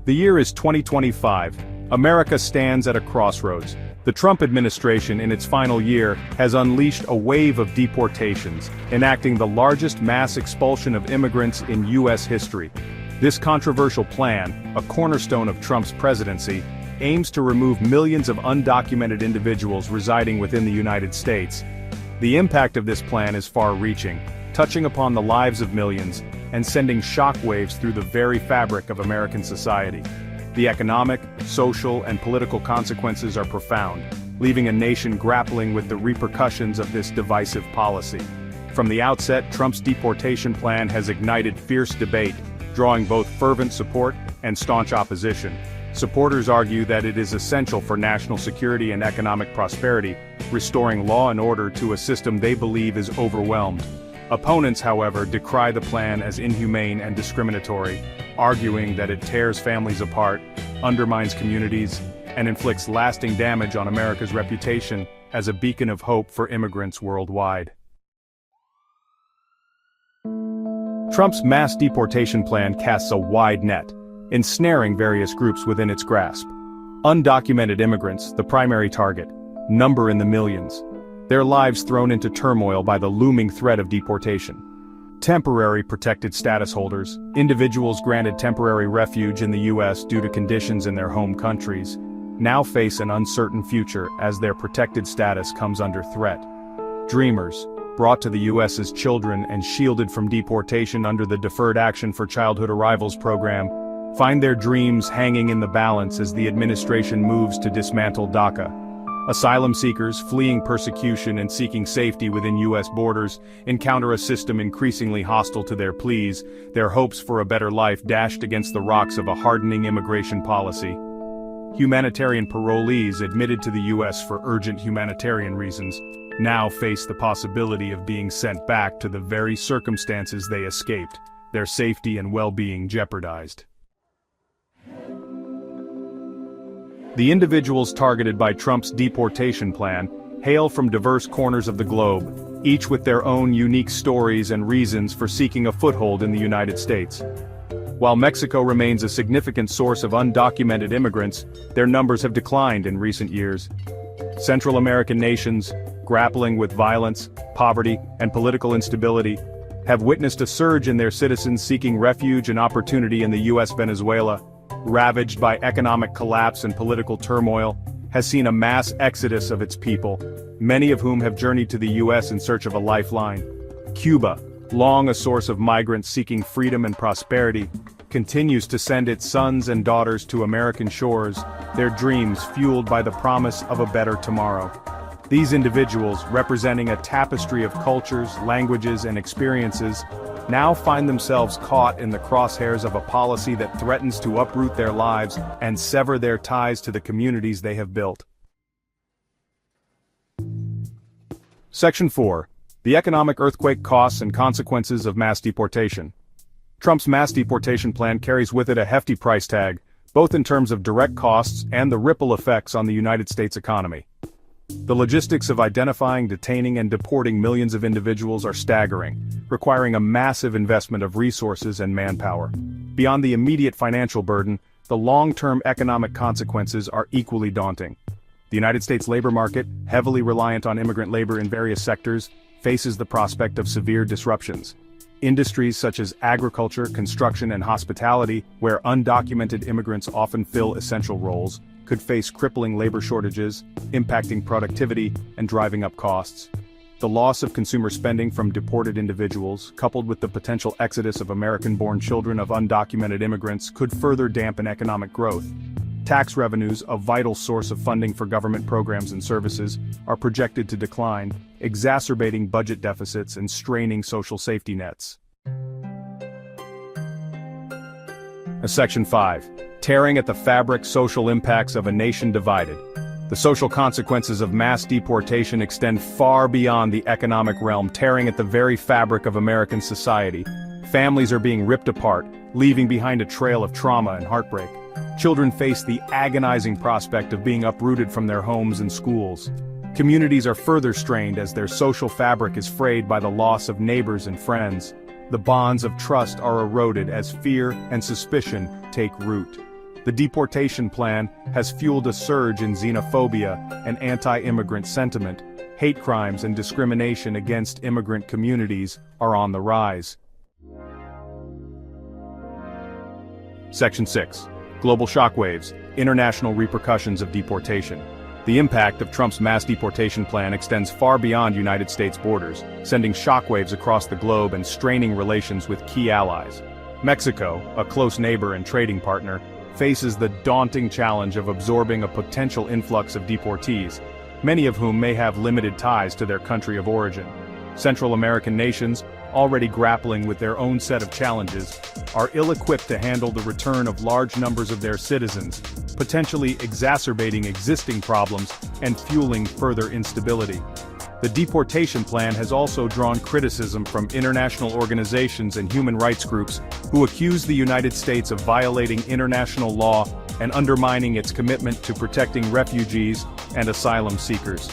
The year is 2025. America stands at a crossroads. The Trump administration, in its final year, has unleashed a wave of deportations, enacting the largest mass expulsion of immigrants in U.S. history. This controversial plan, a cornerstone of Trump's presidency, aims to remove millions of undocumented individuals residing within the United States. The impact of this plan is far-reaching, touching upon the lives of millions, and sending shockwaves through the very fabric of American society. The economic, social, and political consequences are profound, leaving a nation grappling with the repercussions of this divisive policy. From the outset, Trump's deportation plan has ignited fierce debate, drawing both fervent support and staunch opposition. Supporters argue that it is essential for national security and economic prosperity, restoring law and order to a system they believe is overwhelmed. Opponents, however, decry the plan as inhumane and discriminatory, arguing that it tears families apart, undermines communities, and inflicts lasting damage on America's reputation as a beacon of hope for immigrants worldwide. Trump's mass deportation plan casts a wide net, ensnaring various groups within its grasp. Undocumented immigrants, the primary target, number in the millions, their lives thrown into turmoil by the looming threat of deportation. Temporary protected status holders, individuals granted temporary refuge in the U.S. due to conditions in their home countries, now face an uncertain future as their protected status comes under threat. Dreamers, brought to the U.S. as children and shielded from deportation under the Deferred Action for Childhood Arrivals program, find their dreams hanging in the balance as the administration moves to dismantle DACA. Asylum seekers fleeing persecution and seeking safety within U.S. borders encounter a system increasingly hostile to their pleas, their hopes for a better life dashed against the rocks of a hardening immigration policy. Humanitarian parolees admitted to the U.S. for urgent humanitarian reasons now face the possibility of being sent back to the very circumstances they escaped, their safety and well-being jeopardized. The individuals targeted by Trump's deportation plan hail from diverse corners of the globe, each with their own unique stories and reasons for seeking a foothold in the United States. While Mexico remains a significant source of undocumented immigrants, their numbers have declined in recent years. Central American nations, grappling with violence, poverty, and political instability, have witnessed a surge in their citizens seeking refuge and opportunity in the U.S. Venezuela, ravaged by economic collapse and political turmoil, has seen a mass exodus of its people, many of whom have journeyed to the U.S. in search of a lifeline. Cuba, long a source of migrants seeking freedom and prosperity, continues to send its sons and daughters to American shores, their dreams fueled by the promise of a better tomorrow. These individuals, representing a tapestry of cultures, languages, and experiences, now find themselves caught in the crosshairs of a policy that threatens to uproot their lives and sever their ties to the communities they have built. Section 4. The Economic Earthquake Costs and Consequences of Mass Deportation. Trump's mass deportation plan carries with it a hefty price tag, both in terms of direct costs and the ripple effects on the United States economy. The logistics of identifying, detaining, and deporting millions of individuals are staggering, requiring a massive investment of resources and manpower. Beyond the immediate financial burden, the long-term economic consequences are equally daunting. The United States labor market, heavily reliant on immigrant labor in various sectors, faces the prospect of severe disruptions. Industries such as agriculture, construction, and hospitality, where undocumented immigrants often fill essential roles, could face crippling labor shortages, impacting productivity and driving up costs. The loss of consumer spending from deported individuals, coupled with the potential exodus of American-born children of undocumented immigrants, could further dampen economic growth. Tax revenues, a vital source of funding for government programs and services, are projected to decline, exacerbating budget deficits and straining social safety nets. Section 5. Tearing at the fabric social impacts of a nation divided. The social consequences of mass deportation extend far beyond the economic realm, tearing at the very fabric of American society. Families are being ripped apart, leaving behind a trail of trauma and heartbreak. Children face the agonizing prospect of being uprooted from their homes and schools. Communities are further strained as their social fabric is frayed by the loss of neighbors and friends. The bonds of trust are eroded as fear and suspicion take root. The deportation plan has fueled a surge in xenophobia and anti-immigrant sentiment. Hate crimes and discrimination against immigrant communities are on the rise. Section 6. Global shockwaves, international repercussions of deportation. The impact of Trump's mass deportation plan extends far beyond United States borders, sending shockwaves across the globe and straining relations with key allies. Mexico, a close neighbor and trading partner, faces the daunting challenge of absorbing a potential influx of deportees, many of whom may have limited ties to their country of origin. Central American nations, already grappling with their own set of challenges, are ill-equipped to handle the return of large numbers of their citizens, potentially exacerbating existing problems and fueling further instability. The deportation plan has also drawn criticism from international organizations and human rights groups who accuse the United States of violating international law and undermining its commitment to protecting refugees and asylum seekers.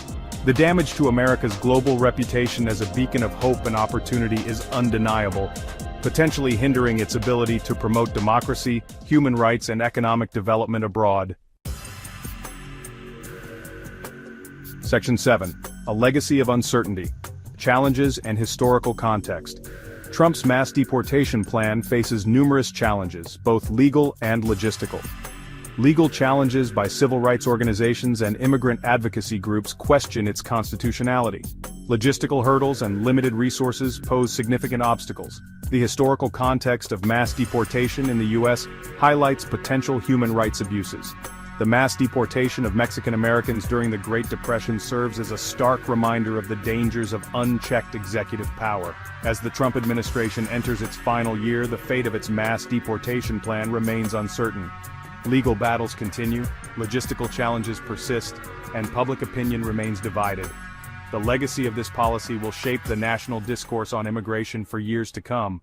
The damage to America's global reputation as a beacon of hope and opportunity is undeniable, potentially hindering its ability to promote democracy, human rights, and economic development abroad. Section 7. A legacy of uncertainty, challenges and historical context. Trump's mass deportation plan faces numerous challenges, both legal and logistical. Legal challenges by civil rights organizations and immigrant advocacy groups question its constitutionality. Logistical hurdles and limited resources pose significant obstacles. The historical context of mass deportation in the U.S. highlights potential human rights abuses. The mass deportation of Mexican Americans during the Great Depression serves as a stark reminder of the dangers of unchecked executive power. As the Trump administration enters its final year, the fate of its mass deportation plan remains uncertain. Legal battles continue, logistical challenges persist, and public opinion remains divided. The legacy of this policy will shape the national discourse on immigration for years to come.